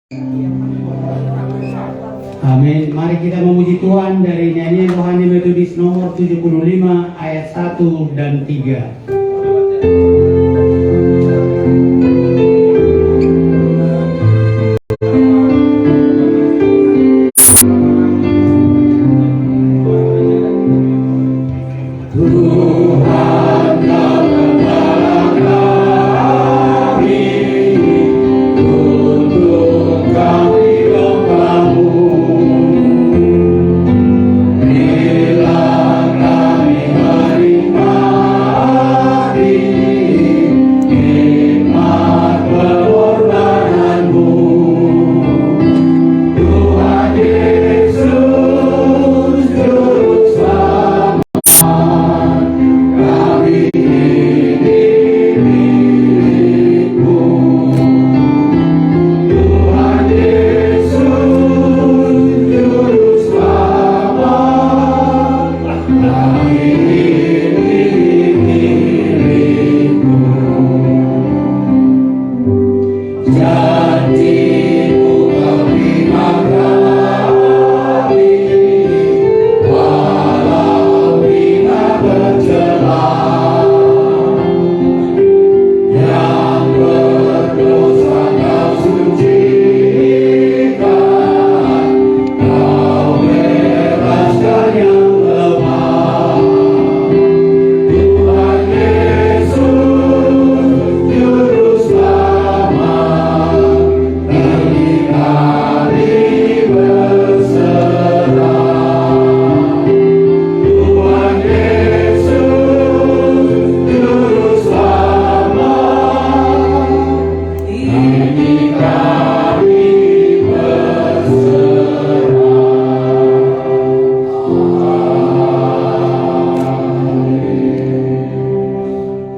Amin. Mari kita memuji Tuhan dari nyanyian Rohani Metodis nomor 75 ayat 1 dan 3.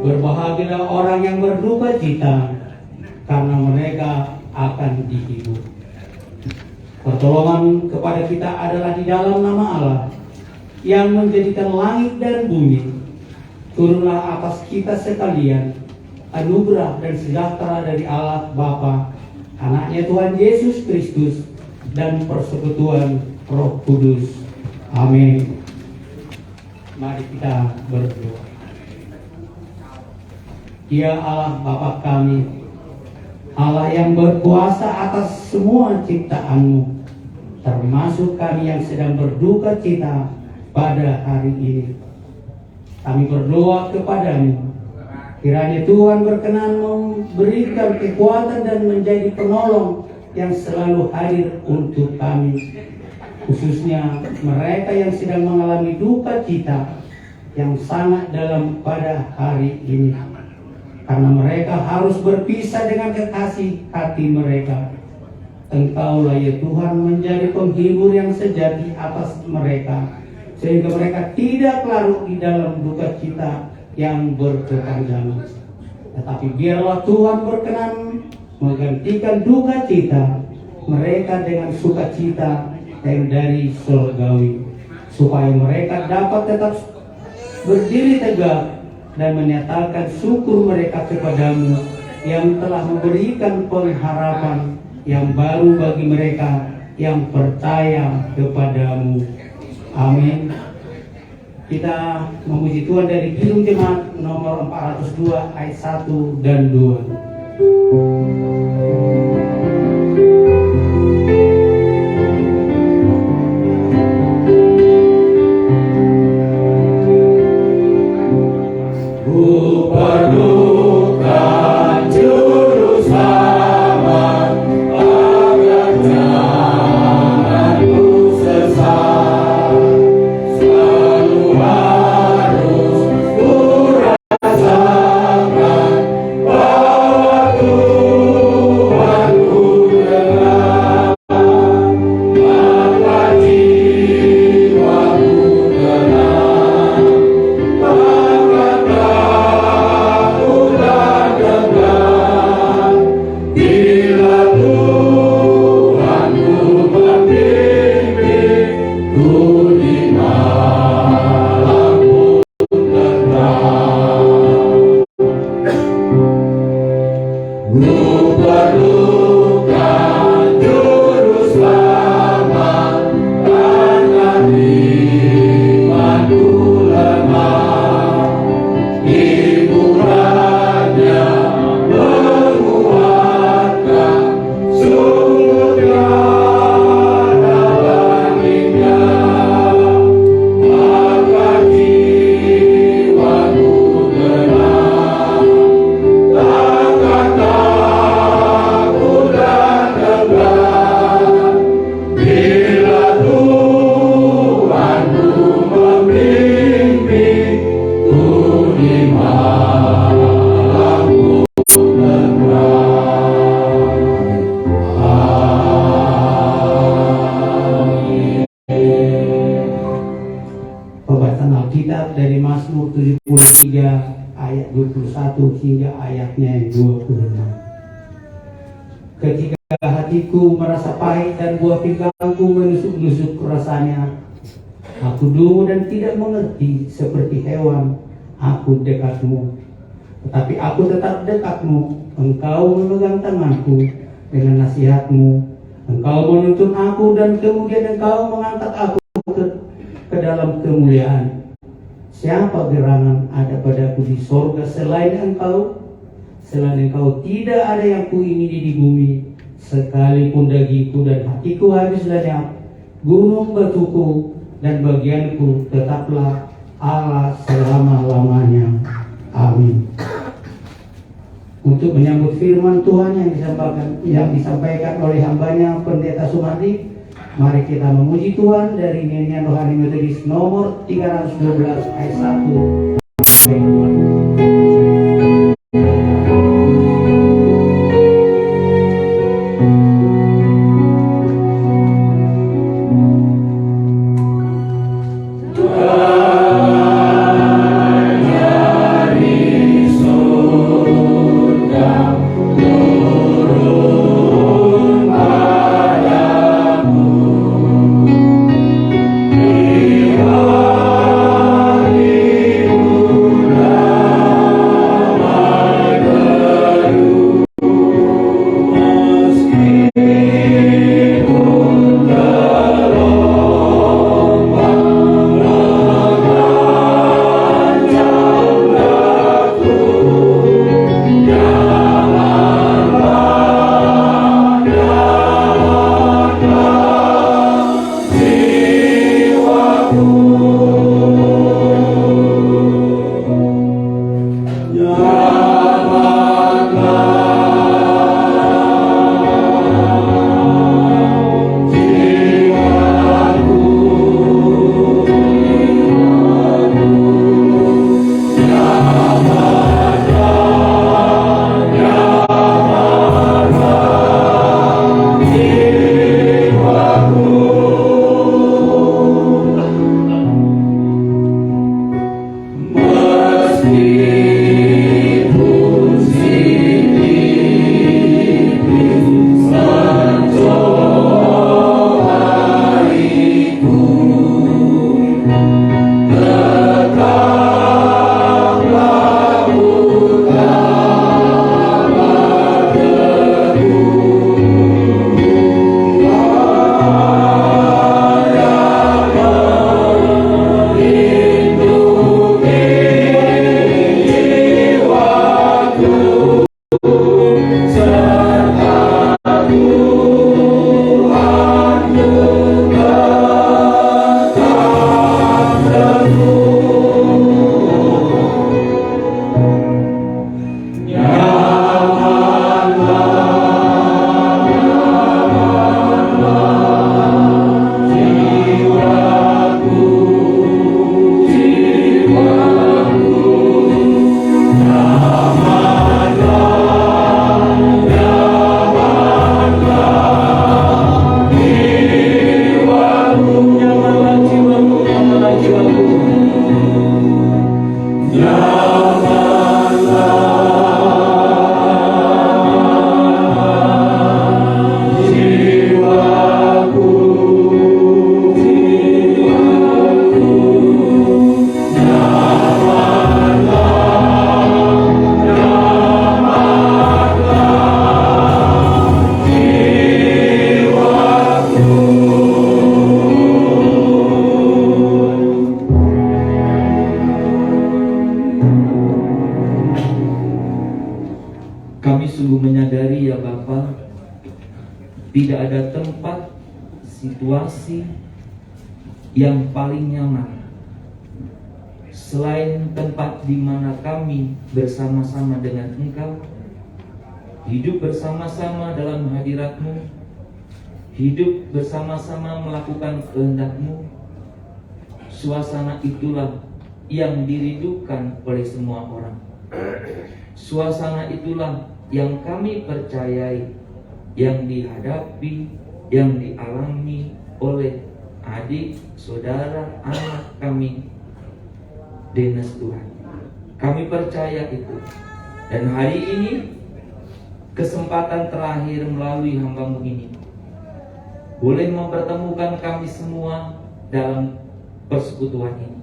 Berbahagialah orang yang berduka cita, karena mereka akan dihibur. Pertolongan kepada kita adalah di dalam nama Allah, yang menjadikan langit dan bumi. Turunlah atas kita sekalian anugerah dan sejahtera dari Allah Bapa, Anaknya Tuhan Yesus Kristus, dan persekutuan Roh Kudus. Amin. Mari kita berdoa. Ya Allah Bapa kami, Allah yang berkuasa atas semua ciptaan-Mu, termasuk kami yang sedang berduka cita pada hari ini. Kami berdoa kepada-Mu, kiranya Tuhan berkenan memberikan kekuatan dan menjadi penolong yang selalu hadir untuk kami, khususnya mereka yang sedang mengalami duka cita yang sangat dalam pada hari ini. Karena mereka harus berpisah dengan kekasih hati mereka. Engkaulah ya Tuhan menjadi penghibur yang sejati atas mereka, sehingga mereka tidak larut di dalam duka cita yang berkepanjangan. Tetapi biarlah Tuhan berkenan menggantikan duka cita mereka dengan sukacita yang dari surgawi, supaya mereka dapat tetap berdiri tegak dan menyatakan syukur mereka kepada-Mu yang telah memberikan pengharapan yang baru bagi mereka yang percaya kepada-Mu. Amin. Kita memuji Tuhan dari Kidung Jemaat nomor 402 ayat 1 dan 2. Tuhan Mazmur 73 ayat 21 hingga ayatnya yang 26. Ketika hatiku merasa pahit dan buah pinggangku menusuk-nusuk rasanya, aku dungu dan tidak mengerti, seperti hewan aku dekatmu. Tetapi aku tetap dekatmu, engkau memegang tanganku dengan nasihatmu, engkau menuntun aku dan kemudian engkau mengangkat aku ke dalam kemuliaan. Siapa gerangan ada padaku di sorga selain engkau? Selain engkau tidak ada yang kuingini di bumi. Sekalipun dagingku dan hatiku habis lenyap, gunung batuku dan bagianku tetaplah Allah selama-lamanya. Amin. Untuk menyambut firman Tuhan yang disampaikan oleh hambanya Pendeta Sumardi, mari kita memuji Tuhan dari nyanyian rohani metodis nomor 312 ayat 1 sampai 2. Tidak ada tempat, situasi yang paling nyaman selain tempat di mana kami bersama-sama dengan Engkau, hidup bersama-sama dalam hadirat-Mu, hidup bersama-sama melakukan kehendak-Mu. Suasana itulah yang dirindukan oleh semua orang. Suasana itulah yang kami percayai, yang dihadapi, yang dialami oleh adik, saudara, anak kami Denes Tuhan. Kami percaya itu. Dan hari ini kesempatan terakhir melalui hamba-Mu ini boleh mempertemukan kami semua dalam persekutuan ini,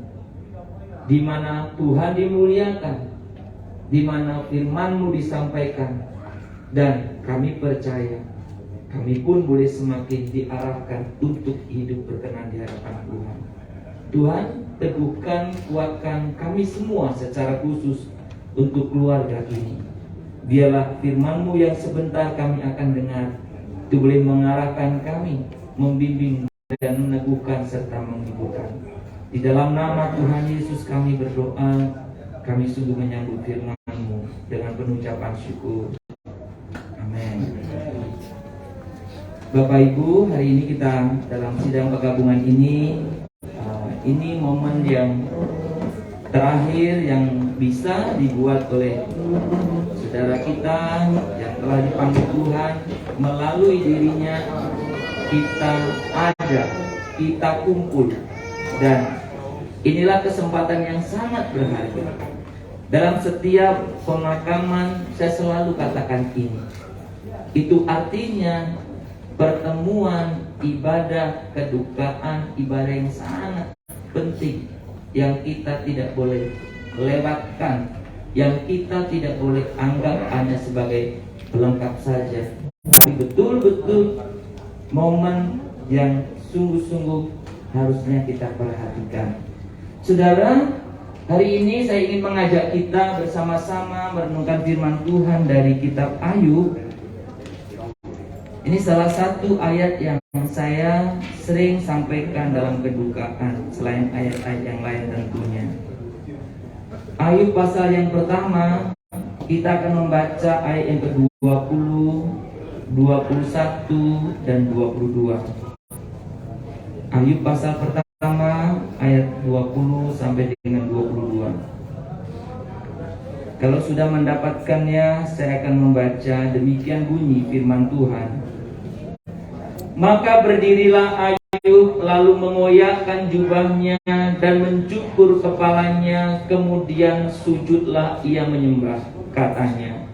di mana Tuhan dimuliakan, di mana firman-Mu disampaikan, dan kami percaya kami pun boleh semakin diarahkan untuk hidup berkenan di hadapan Tuhan. Tuhan, teguhkan, kuatkan kami semua secara khusus untuk keluarga ini. Biarlah firman-Mu yang sebentar kami akan dengar itu boleh mengarahkan kami, membimbing dan meneguhkan serta menghiburkan. Di dalam nama Tuhan Yesus kami berdoa, kami sungguh menyambut firman-Mu dengan penuh ucapan syukur. Amin. Bapak Ibu, hari ini kita dalam sidang penggabungan ini momen yang terakhir yang bisa dibuat oleh saudara kita yang telah dipanggil Tuhan. Melalui dirinya kita ada, kita kumpul, dan inilah kesempatan yang sangat berharga. Dalam setiap pemakaman saya selalu katakan ini. Itu artinya pertemuan, ibadah, kedukaan, ibadah yang sangat penting, yang kita tidak boleh lewatkan, yang kita tidak boleh anggap hanya sebagai pelengkap saja, tapi betul-betul momen yang sungguh-sungguh harusnya kita perhatikan. Saudara, hari ini saya ingin mengajak kita bersama-sama merenungkan firman Tuhan dari kitab Ayub. Ini salah satu ayat yang saya sering sampaikan dalam kedukaan, selain ayat-ayat yang lain tentunya. Ayub pasal yang pertama, kita akan membaca ayat yang ke-20, 21, dan 22. Ayub pasal pertama, ayat 20 sampai dengan 22. Kalau sudah mendapatkannya, saya akan membaca. Demikian bunyi firman Tuhan. Maka berdirilah Ayub, lalu mengoyakkan jubahnya dan mencukur kepalanya, kemudian sujudlah ia menyembah. Katanya,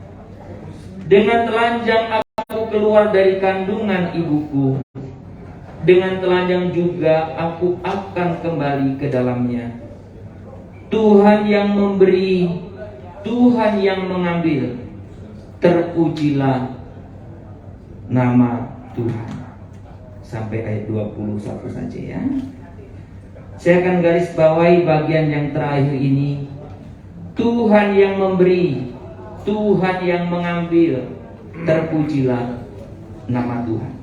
dengan telanjang aku keluar dari kandungan ibuku, dengan telanjang juga aku akan kembali ke dalamnya. Tuhan yang memberi, Tuhan yang mengambil, terpujilah nama Tuhan. Sampai ayat 21 saja ya. Saya akan garis bawahi bagian yang terakhir ini. Tuhan yang memberi, Tuhan yang mengambil, terpujilah nama Tuhan.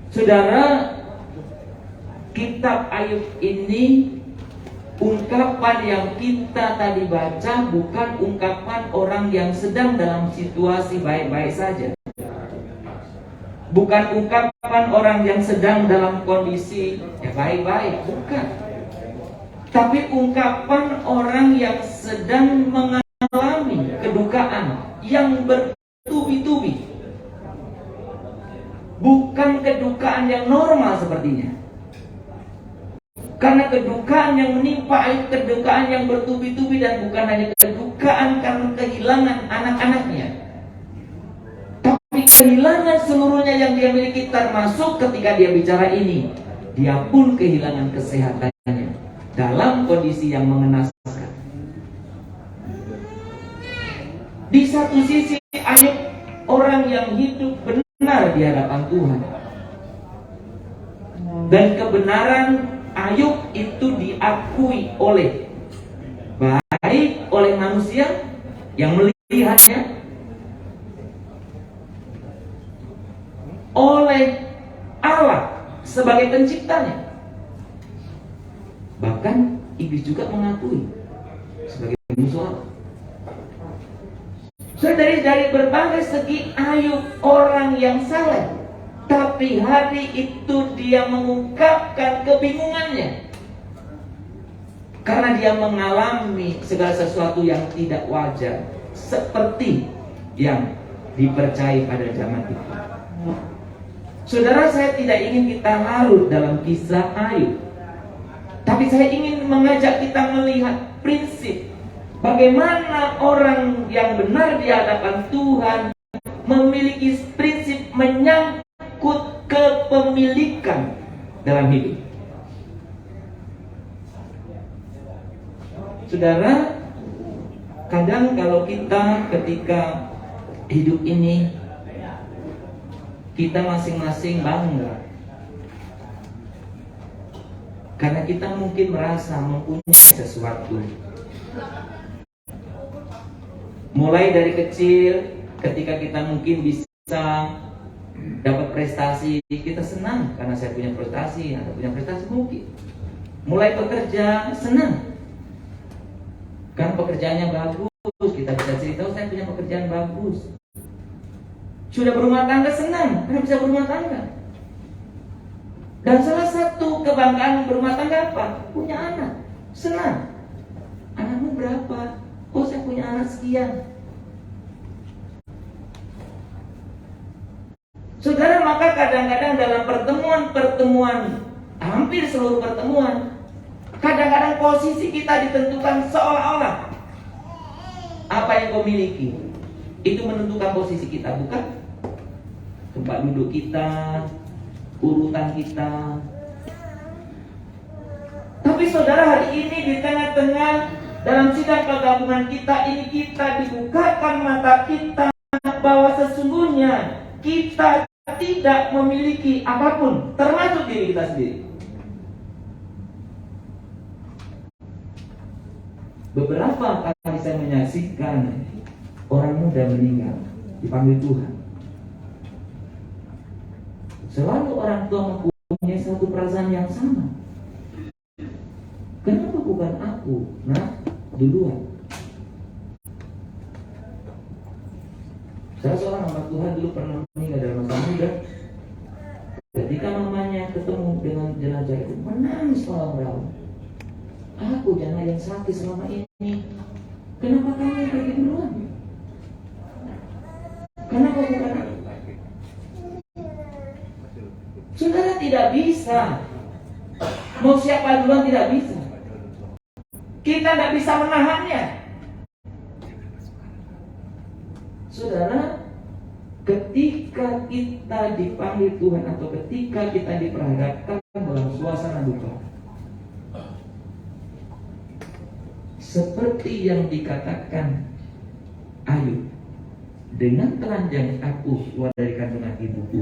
Saudara, kitab Ayub ini, ungkapan yang kita tadi baca bukan ungkapan orang yang sedang dalam situasi baik-baik saja. Bukan ungkapan orang yang sedang dalam kondisi ya baik-baik, bukan. Tapi ungkapan orang yang sedang mengalami kedukaan yang bertubi-tubi. Bukan kedukaan yang normal sepertinya. Karena kedukaan yang menimpa Ayub, kedukaan yang bertubi-tubi, dan bukan hanya kedukaan karena kehilangan anak-anaknya, tapi kehilangan seluruhnya yang dia miliki, termasuk ketika dia bicara ini, dia pun kehilangan kesehatannya dalam kondisi yang mengenaskan. Di satu sisi Ayub orang yang hidup benar di hadapan Tuhan, dan kebenaran Ayub itu diakui oleh baik oleh manusia yang melihatnya, oleh Allah sebagai penciptanya. Bahkan iblis juga mengakui sebagai musuh Allah. So, dari berbagai segi Ayub orang yang saleh, tapi hari itu dia mengungkapkan kebingungannya karena dia mengalami segala sesuatu yang tidak wajar seperti yang dipercayai pada zaman itu. Saudara, saya tidak ingin kita larut dalam kisah Ayub, tapi saya ingin mengajak kita melihat prinsip bagaimana orang yang benar di hadapan Tuhan memiliki prinsip menyangkut kepemilikan dalam hidup. Saudara, kadang kalau kita ketika hidup ini kita masing-masing bangga karena kita mungkin merasa mempunyai sesuatu. Mulai dari kecil, ketika kita mungkin bisa dapat prestasi, kita senang karena saya punya prestasi, Anda punya prestasi mungkin. Mulai bekerja, senang kan pekerjaannya bagus, kita bisa cerita, saya punya pekerjaan bagus. Sudah berumah tangga, senang karena bisa berumah tangga. Dan salah satu kebanggaan berumah tangga apa? Punya anak, senang. Anakmu berapa? Oh, saya punya anak sekian. Saudara, maka kadang-kadang dalam pertemuan-pertemuan, hampir seluruh pertemuan, kadang-kadang posisi kita ditentukan seolah-olah apa yang kau miliki itu menentukan posisi kita, bukan? Tempat duduk kita, urutan kita. Tapi saudara, hari ini di tengah-tengah dalam sidang pergabungan kita ini, kita dibukakan mata kita bahwa sesungguhnya kita tidak memiliki apapun, termasuk diri kita sendiri. Beberapa kali saya menyaksikan orang muda meninggal, dipanggil Tuhan. Selalu orang tua mempunyai satu perasaan yang sama. Kenapa bukan aku? Nah, duluan. Saya seorang hamba Tuhan dulu pernah meninggal dalam masa muda. Ketika mamanya ketemu dengan jenazah itu, menangis malam-malam. Aku jangan yang sakit selama ini. Kenapa kamu yang pergi duluan? Kenapa bukan aku? Saudara, tidak bisa. Mau siapa duluan tidak bisa. Kita tidak bisa menahannya. Saudara, ketika kita dipanggil Tuhan atau ketika kita diperhadapkan dalam suasana duka, seperti yang dikatakan Ayub, dengan telanjang aku keluar dari kandungan ibuku,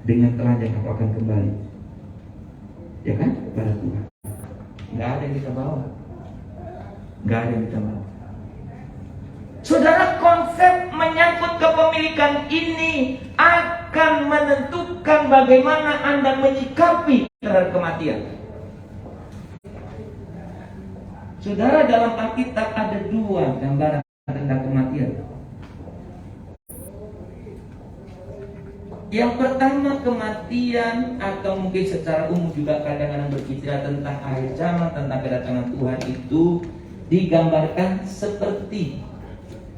dengan telanjang aku akan kembali, ya kan, kepada Tuhan. Nggak ada yang kita bawa, nggak ada yang kita bawa. Saudara, konsep menyangkut kepemilikan ini akan menentukan bagaimana Anda menyikapi terhadap kematian. Saudara, dalam Alkitab ada dua gambaran tentang kematian. Yang pertama, kematian atau mungkin secara umum juga kadang-kadang berbicara tentang akhir zaman, tentang kedatangan Tuhan, itu digambarkan seperti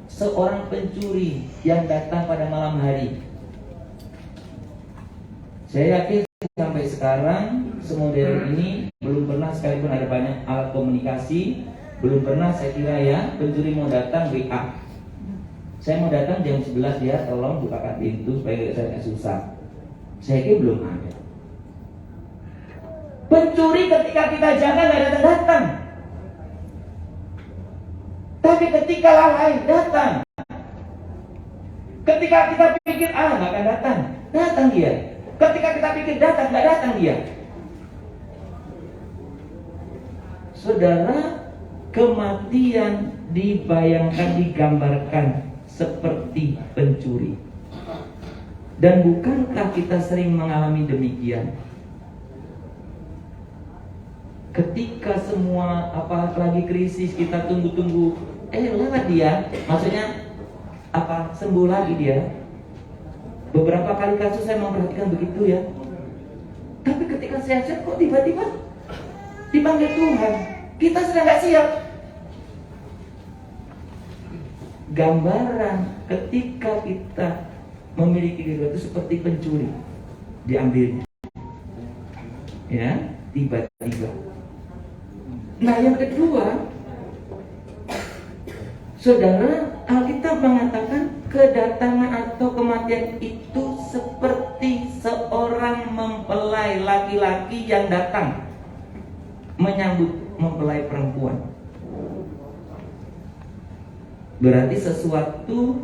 seorang pencuri yang datang pada malam hari. Saya yakin sampai sekarang semodern ini belum pernah, sekalipun ada banyak alat komunikasi, belum pernah saya kira ya pencuri mau datang WA, saya mau datang jam 11 ya, tolong bukakan pintu supaya saya tidak susah. Saya kira belum ada. Pencuri ketika kita jaga nggak datang-datang, tapi ketika lalai datang. Ketika kita pikir nggak akan datang, datang dia. Ketika kita pikir datang, nggak datang dia. Saudara, kematian dibayangkan, digambarkan seperti pencuri. Dan bukankah kita sering mengalami demikian? Ketika semua apalagi krisis, kita tunggu-tunggu, lewat dia, maksudnya sembuh lagi dia. Beberapa kali kasus saya memperhatikan begitu ya. Tapi ketika sehat-sehat kok tiba-tiba dipanggil Tuhan, kita sedang gak siap. Gambaran ketika kita memiliki diri itu seperti pencuri, diambil, ya, tiba-tiba. Nah, yang kedua, saudara, Alkitab mengatakan kedatangan atau kematian itu seperti seorang mempelai laki-laki yang datang menyambut mempelai perempuan. Berarti sesuatu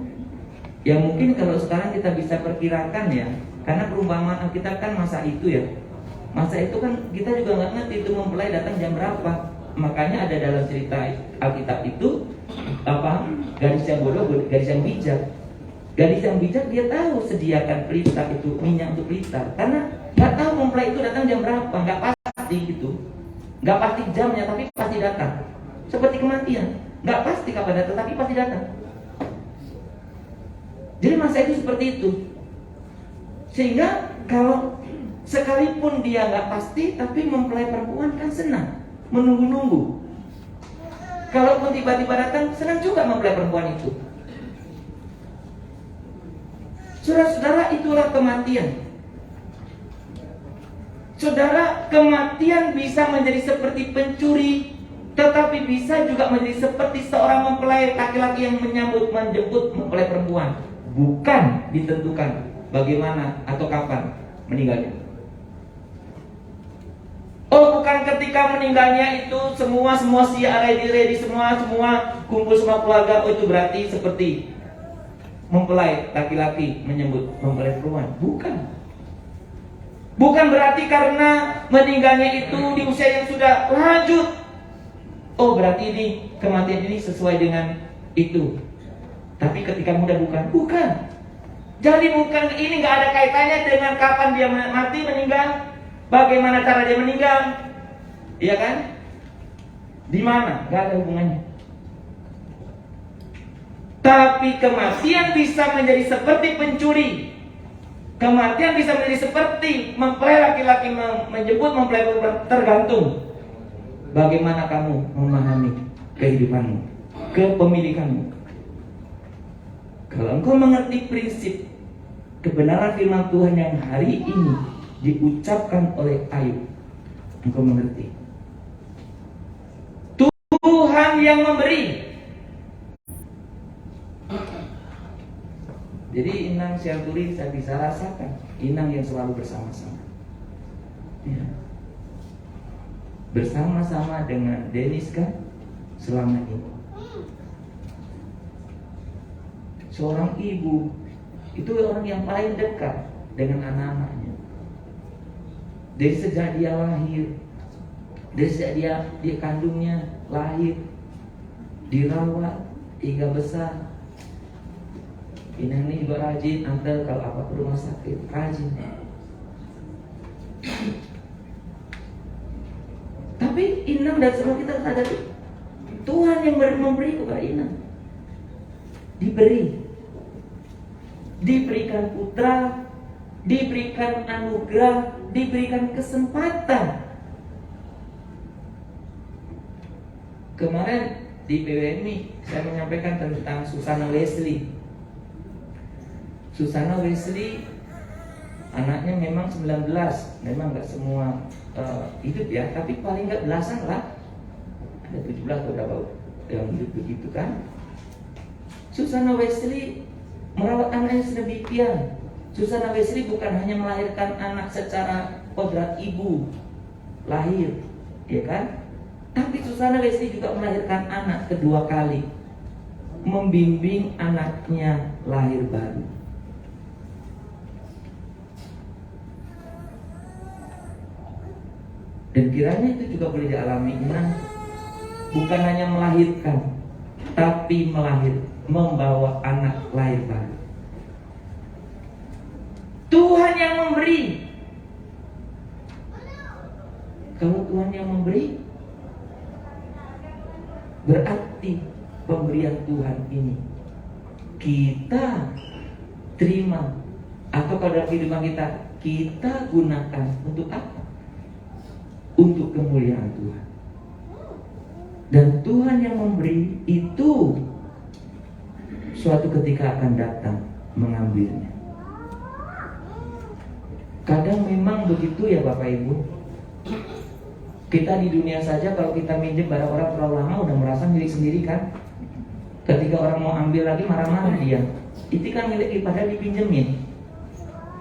yang mungkin kalau sekarang kita bisa perkirakan ya, karena perumpamaan Alkitab kan masa itu ya. Masa itu kan kita juga nggak ngerti itu mempelai datang jam berapa. Makanya ada dalam cerita Alkitab itu apa? Gadis yang bodoh, gadis yang bijak. Gadis yang bijak dia tahu sediakan pelita itu, minyak untuk pelita. Karena nggak tahu mempelai itu datang jam berapa, nggak pasti gitu. Nggak pasti jamnya, tapi pasti datang. Seperti kematian, nggak pasti kapan datang, tapi pasti datang. Jadi masa itu seperti itu. Sehingga kalau sekalipun dia nggak pasti, tapi mempelai perempuan kan senang, menunggu-nunggu. Kalaupun tiba-tiba datang, senang juga mempelai perempuan itu. Saudara-saudara, itulah kematian. Saudara, kematian bisa menjadi seperti pencuri, tetapi bisa juga menjadi seperti seorang mempelai laki-laki yang menjemput mempelai perempuan. Bukan ditentukan bagaimana atau kapan meninggalnya. Oh, bukan ketika meninggalnya itu semua siap ready semua kumpul semua keluarga. Oh, itu berarti seperti mempelai laki-laki menyambut mempelai perempuan. Bukan berarti karena meninggalnya itu di usia yang sudah lanjut. Oh, berarti ini kematian ini sesuai dengan itu. Tapi ketika muda bukan. Jadi bukan, ini nggak ada kaitannya dengan kapan dia mati meninggal. Bagaimana cara dia meninggal? Iya kan? Di mana? Gak ada hubungannya. Tapi kematian bisa menjadi seperti pencuri. Kematian bisa menjadi seperti mempelai laki-laki menjemput mempelai perempuan. Tergantung bagaimana kamu memahami kehidupanmu, kepemilikanmu. Kalau engkau mengerti prinsip kebenaran firman Tuhan yang hari ini diucapkan oleh Ayub, engkau mengerti Tuhan yang memberi. Jadi Inang Syarturi saya bisa rasakan, Inang yang selalu bersama-sama ya. Bersama-sama dengan Denis kan selama ini. Seorang ibu itu orang yang paling dekat dengan anak-anaknya. Dari sejak dia lahir, dari sejak dia kandungnya lahir, dirawat hingga besar. Inang ini juga rajin antar kalau apa ke rumah sakit, rajin. Tapi Inang dan semua kita sadari Tuhan yang memberi kepada Inang. Diberikan putra, diberikan anugerah, diberikan kesempatan. Kemarin di PWMI saya menyampaikan tentang Susana Wesley. Susana Wesley anaknya memang 19, memang nggak semua hidup ya, tapi paling nggak belasan lah, ada 17 atau berapa yang hidup begitu kan. Susana Wesley merawat anaknya sedemikian. Susana Wesley bukan hanya melahirkan anak secara kodrat ibu lahir, ya kan? Tapi Susana Wesley juga melahirkan anak kedua kali, membimbing anaknya lahir baru. Dan kiranya itu juga boleh dialami Inang. Bukan hanya melahirkan, tapi membawa anak lahir baru. Tuhan yang memberi. Kalau Tuhan yang memberi, berarti pemberian Tuhan ini kita terima. Atau kalau dalam kehidupan kita gunakan untuk apa? Untuk kemuliaan Tuhan. Dan Tuhan yang memberi itu suatu ketika akan datang mengambilnya. Kadang memang begitu ya Bapak Ibu. Kita di dunia saja kalau kita minjem barang orang terlalu lama udah merasa milik sendiri kan. Ketika orang mau ambil lagi marah-marah dia. Itu kan milik padahal dipinjemin.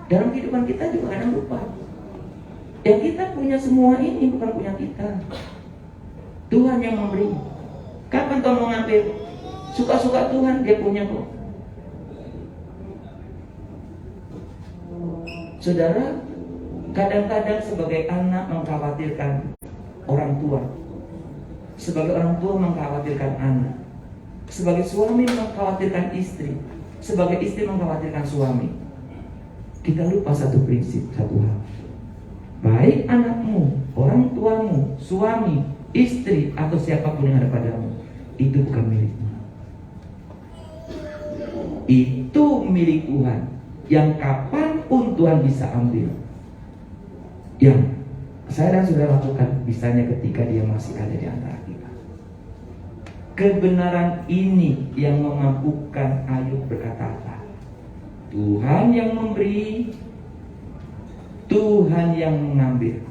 Dalam kehidupan kita juga kadang lupa. Yang kita punya semua ini bukan punya kita. Tuhan yang memberi. Kapan Tuhan mau ngambil? Suka-suka Tuhan, dia punya kok. Saudara, kadang-kadang sebagai anak mengkhawatirkan orang tua, sebagai orang tua mengkhawatirkan anak, sebagai suami mengkhawatirkan istri, sebagai istri mengkhawatirkan suami. Kita lupa satu prinsip, satu hal. Baik anakmu, orang tuamu, suami, istri, atau siapapun yang ada padamu, itu bukan milikmu. Itu milik Tuhan, yang kapanpun Tuhan bisa ambil. Yang saya dan saudara lakukan bisanya ketika dia masih ada di antara kita. Kebenaran ini yang memampukan Ayub berkata apa? Tuhan yang memberi, Tuhan yang mengambil.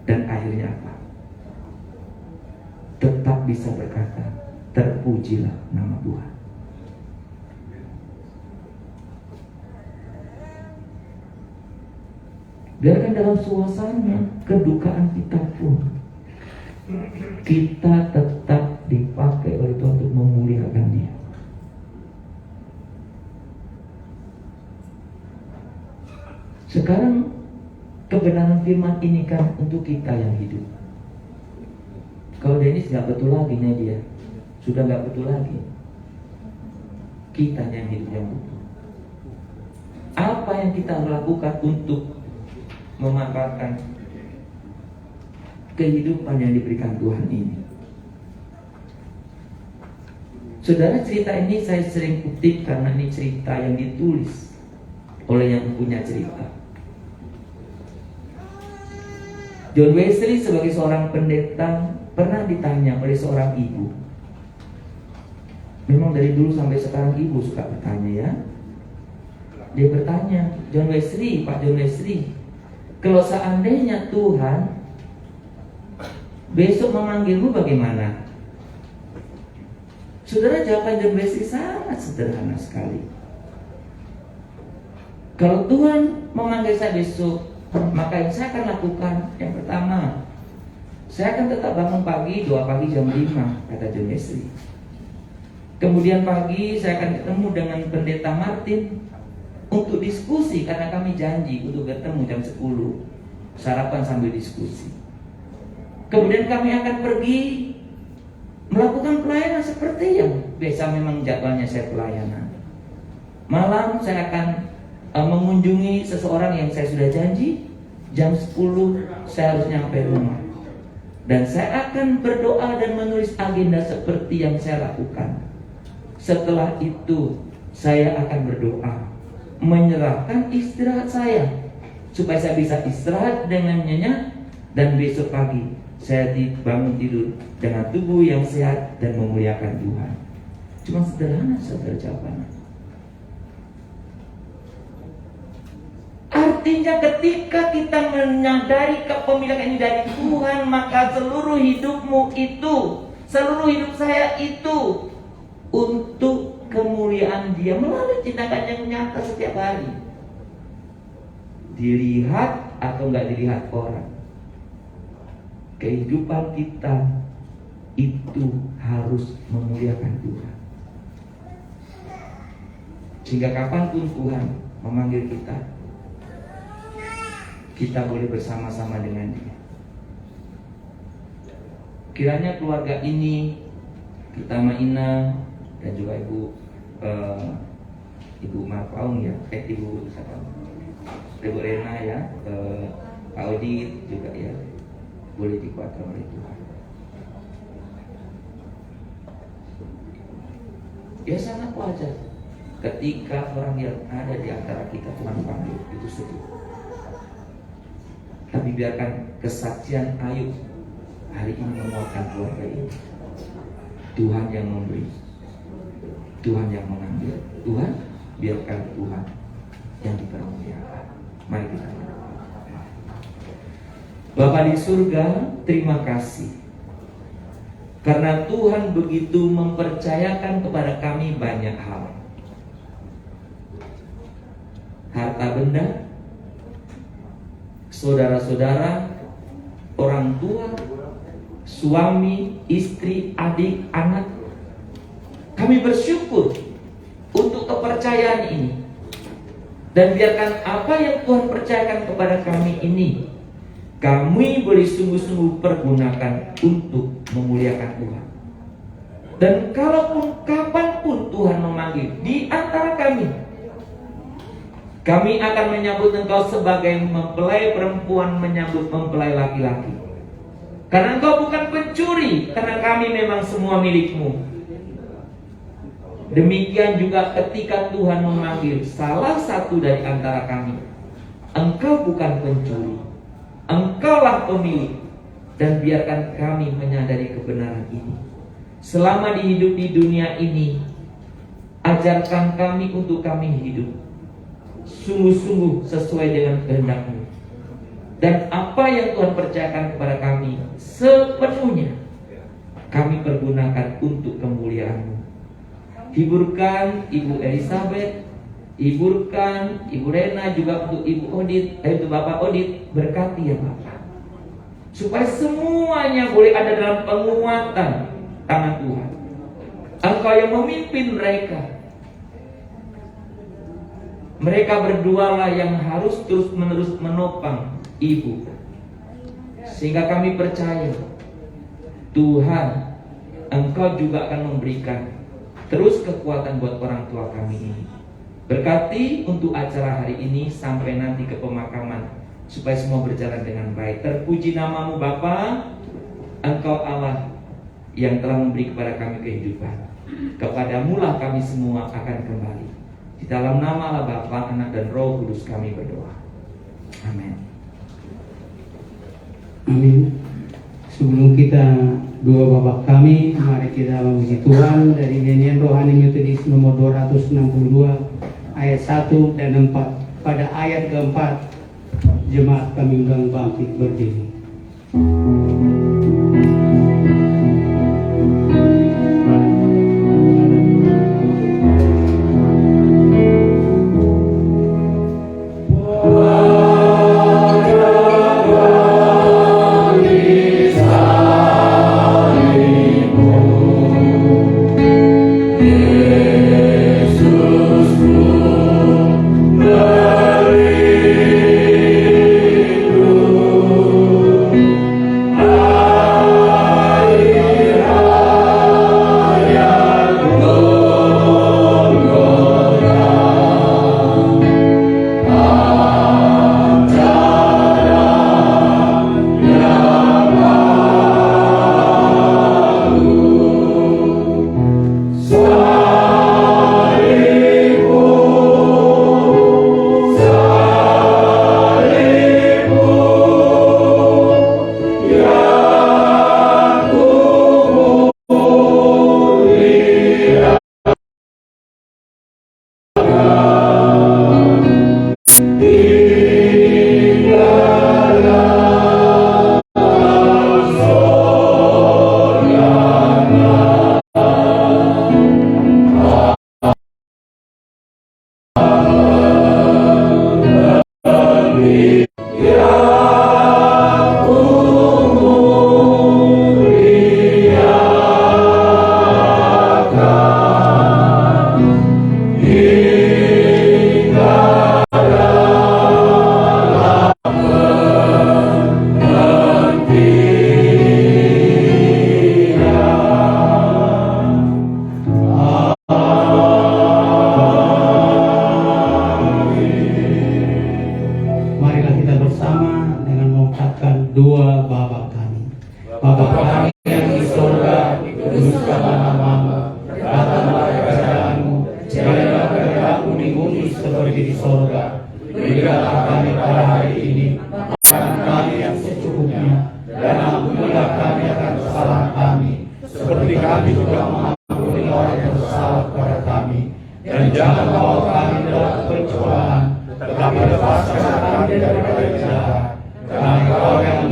Dan akhirnya apa? Tetap bisa berkata, terpujilah nama Tuhan. Biarkan dalam suasana kedukaan kita pun, kita tetap dipakai oleh Tuhan untuk memuliakan Dia. Sekarang kebenaran firman ini kan untuk kita yang hidup. Kalau Dennis nggak betul lagi nih dia, sudah nggak betul lagi. Kita yang hidup yang betul. Apa yang kita lakukan untuk memanfaatkan kehidupan yang diberikan Tuhan ini? Saudara, cerita ini saya sering kutip karena ini cerita yang ditulis oleh yang punya cerita. John Wesley sebagai seorang pendeta pernah ditanya oleh seorang ibu. Memang dari dulu sampai sekarang ibu suka bertanya ya. Dia bertanya, Pak John Wesley, kalau seandainya Tuhan besok memanggilmu bagaimana? Saudara, jawaban John Wesley sangat sederhana sekali. Kalau Tuhan memanggil saya besok, maka yang saya akan lakukan, yang pertama, saya akan tetap bangun pagi, doa pagi jam 5, kata John Wesley. Kemudian pagi saya akan ketemu dengan pendeta Martin untuk diskusi, karena kami janji untuk bertemu jam 10, sarapan sambil diskusi. Kemudian kami akan pergi melakukan pelayanan seperti yang biasa memang jadwalnya saya pelayanan. Malam saya akan mengunjungi seseorang yang saya sudah janji, jam 10 saya harus nyampe rumah. Dan saya akan berdoa dan menulis agenda seperti yang saya lakukan. Setelah itu saya akan berdoa, menyerahkan istirahat saya, supaya saya bisa istirahat dengan nyenyak, dan besok pagi saya bangun tidur dengan tubuh yang sehat dan memuliakan Tuhan. Cuma sederhana saudara jawabannya. Artinya ketika kita menyadari kepemilikan ini dari Tuhan, maka seluruh hidupmu itu, seluruh hidup saya itu untuk kemuliaan Dia melalui tindakan yang nyata setiap hari. Dilihat atau nggak dilihat orang, kehidupan kita itu harus memuliakan Tuhan. Sehingga kapanpun Tuhan memanggil kita boleh bersama-sama dengan Dia. Kiranya keluarga ini, terutama Ina dan juga Ibu Marpaung ya, Ibu Rena ya, Pak Audit juga ya, boleh dikuatkan oleh Tuhan. Ya sangat wajar ketika orang yang ada di antara kita Tuhan panggil itu sedih. Tapi biarkan kesaksian Ayub hari ini menguatkan keluarga ini. Tuhan yang memberi, Tuhan yang mengambil. Tuhan, biarkan Tuhan yang dipermuliakan. Mari kita berdoa. Bapa di surga, terima kasih karena Tuhan begitu mempercayakan kepada kami banyak hal. Harta benda, saudara-saudara, orang tua, suami, istri, adik, anak. Kami bersyukur untuk kepercayaan ini. Dan biarkan apa yang Tuhan percayakan kepada kami ini, kami boleh sungguh-sungguh pergunakan untuk memuliakan Tuhan. Dan kalaupun kapanpun Tuhan memanggil di antara kami akan menyambut Engkau sebagai mempelai perempuan menyambut mempelai laki-laki. Karena Engkau bukan pencuri, karena kami memang semua milik-Mu. Demikian juga ketika Tuhan memanggil salah satu dari antara kami, Engkau bukan pencuri, Engkaulah pemilik. Dan biarkan kami menyadari kebenaran ini. Selama hidup di dunia ini, ajarkan kami untuk kami hidup sungguh-sungguh sesuai dengan kehendak-Mu. Dan apa yang Tuhan percayakan kepada kami sepenuhnya kami pergunakan untuk kemuliaan-Mu. Hiburkan Ibu Elizabeth, hiburkan Ibu Rena, juga untuk Ibu Odit, untuk Bapak Odit, berkati ya Bapak. Supaya semuanya boleh ada dalam penguatan tangan Tuhan. Engkau yang memimpin mereka. Mereka berdualah yang harus terus-menerus menopang Ibu. Sehingga kami percaya Tuhan, Engkau juga akan memberikan terus kekuatan buat orang tua kami ini. Berkati untuk acara hari ini sampai nanti ke pemakaman, supaya semua berjalan dengan baik. Terpuji nama-Mu Bapa, Engkau Allah yang telah memberi kepada kami kehidupan. Kepadamu lah kami semua akan kembali. Di dalam nama Allah Bapa, Anak dan Roh Kudus kami berdoa. Amin. Amin. Sebelum kita dua babak kami, mari kita memuji Tuhan dari nyanyian rohani Metodis nomor 262 ayat 1 dan 4. Pada ayat keempat, jemaat kami undang bangkit berdiri. Dua Bapa kami. Bapa kami yang di sorga, dikuduskanlah nama-Mu, datanglah kerajaan-Mu, jadilah kehendakmu di bumi seperti di sorga. Berikanlah kami pada hari ini makan kami yang secukupnya, dan ampunilah kami akan kesalahan kami, seperti kami juga mengampuni orang yang bersalah kepada kami. Dan jangan bawa kami dalam pencobaan, tetapi lepaskanlah kami daripada jahat. Karena Engkau yang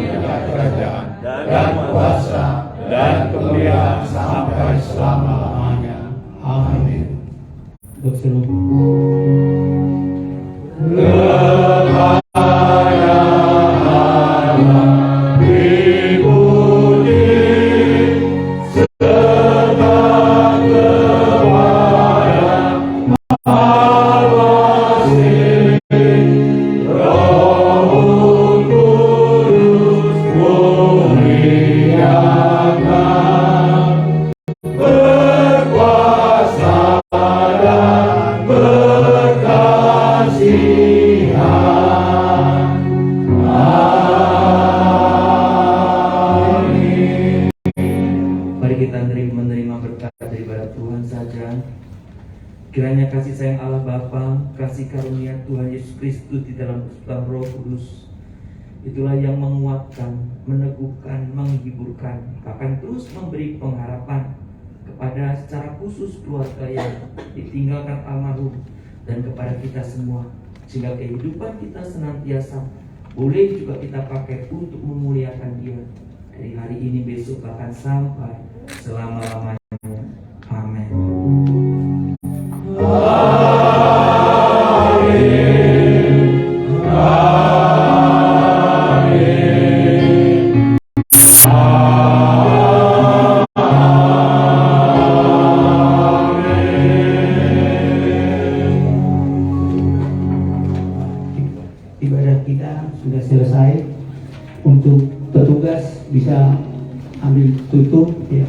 Tuhan Roh Kudus. Itulah yang menguatkan, meneguhkan, menghiburkan, bahkan terus memberi pengharapan kepada secara khusus keluarga yang ditinggalkan almarhum dan kepada kita semua, sehingga kehidupan kita senantiasa boleh juga kita pakai untuk memuliakan Dia dari hari ini, besok, bahkan sampai selama-lamanya. Amin. Ibadah kita sudah selesai. Untuk petugas bisa ambil tutup ya.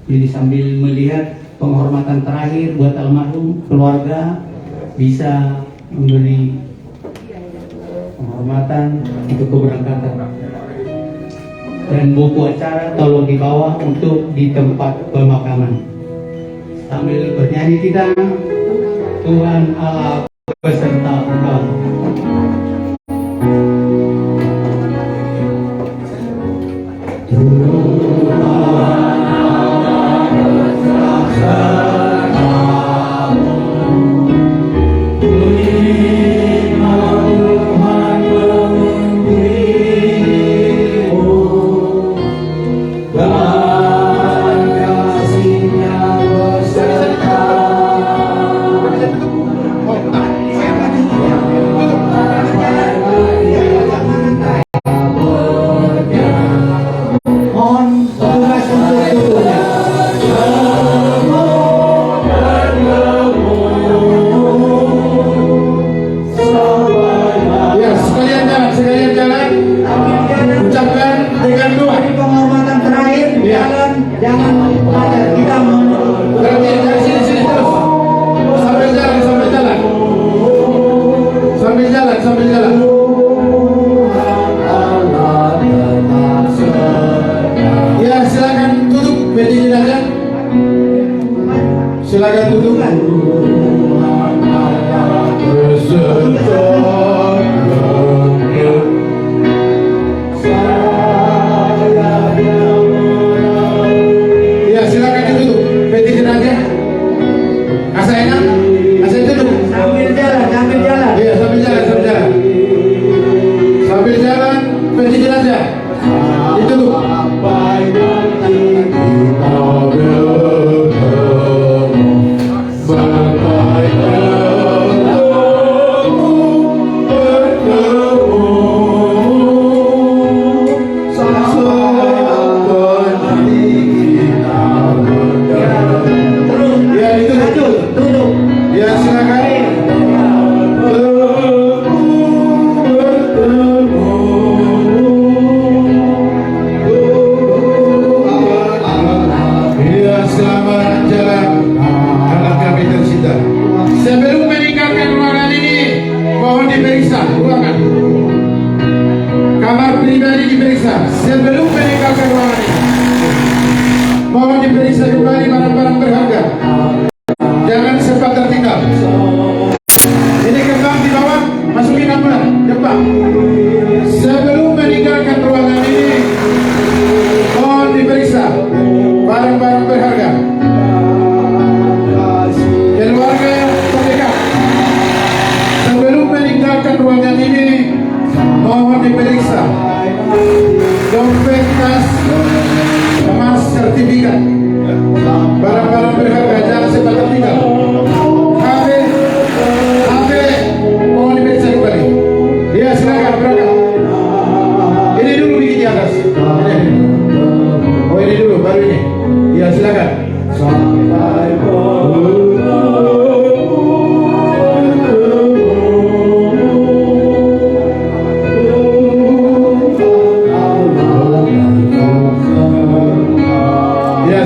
Jadi sambil melihat penghormatan terakhir buat almarhum, keluarga bisa memberi penghormatan untuk keberangkatan. Dan buku acara tolong dibawa untuk di tempat pemakaman. Sambil bernyanyi kita, Tuhan Allah beserta engkau. Silakan duduk. Ya, silakan duduk. Peti jenazah. Asa enak? Asa duduk. Sambil jalan. Iya, sambil jalan. Sambil jalan, peti jenazah. Duduk. Sebelum meninggalkan ruangan ini, mohon diperiksa ruangan. Kamar pribadi diperiksa. Sebelum meninggalkan ruangan ini, mohon diperiksa kembali barang-barang berharga. Jangan sempat tertinggal. Ini kembang di bawah, masukin ambulan, depan. Sebelum meninggalkan ruangan ini, mohon diperiksa barang-barang berharga. Keluarga terdekat, sebelum meninggalkan ruangan ini, mohon diperiksa dompet, tas, emas, sertifikat, barang-barang berharga, jangan sempat tertinggal. HP, mohon diperiksa kembali. Ya, silakan berangkat. Ini dulu bikin di atas. Oh, ini dulu, baru ini. Ya, silakan.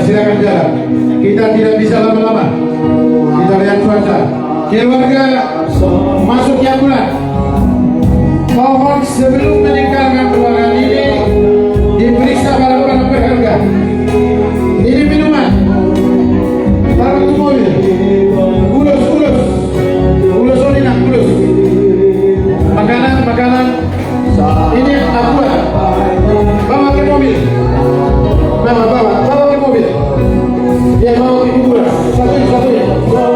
Silakan jalan. Kita tidak bisa lama-lama. Kita lihat cuaca. Keluarga masuk di ambulan. Mohon sebelum meninggalkan ruangan ini diperiksa barang-barang berharga. Ini minuman, barang mobil, ulus, makanan Ini akuat. Bawa ke mobil. Bawa ke mobil. Ya, bawa ke kuburan. Satu.